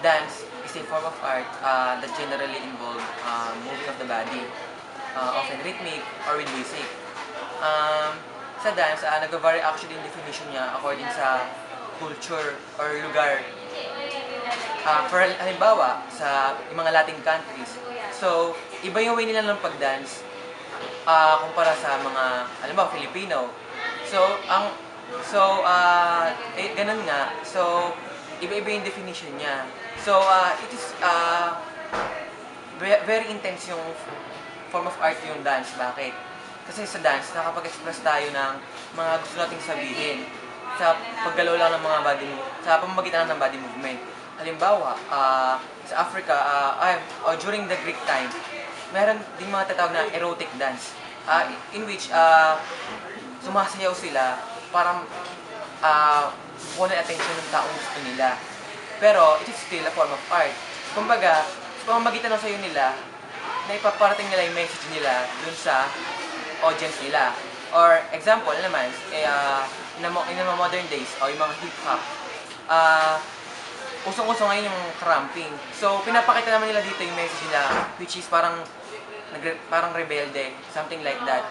dance is a form of art that generally involve moving of the body, often rhythmic or with music. Sa dance, nag-vary actually yung definition niya according sa culture or lugar. For halimbawa, sa yung mga Latin countries, so iba yung way nila ng pag-dance kumpara sa mga, halimbawa, Filipino. So, ganun nga. So, iba-iba yung definition niya. So, it is very intense yung form of art yung dance. Bakit? Kasi sa dance, nakapag-express tayo ng mga gusto nating sabihin sa paggalaw lang ng mga body, sa pamamagitan ng body movement. Halimbawa, sa Africa, during the Greek time, meron ding mga tatawag na erotic dance, in which sumasayaw sila para kuha ng attention ng taong gusto nila. Pero, it is still a form of art. Kumbaga, sa pamamagitan ng sayo nila, na ipaparating nila yung message nila dun sa audience nila. Or, example naman, in the modern days, o yung mga hip-hop, usong-uso ngayon yung cramping. So, pinapakita naman nila dito yung message nila, which is parang rebelde, something like that.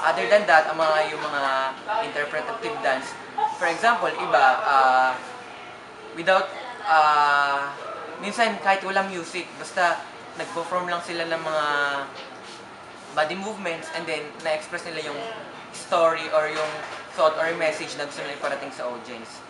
Other than that, yung mga interpretative dance, for example, iba, without, minsan kahit walang music, basta nag-perform lang sila ng mga body movements and then na-express nila yung story or yung thought or message na gusto nila iparating sa audience.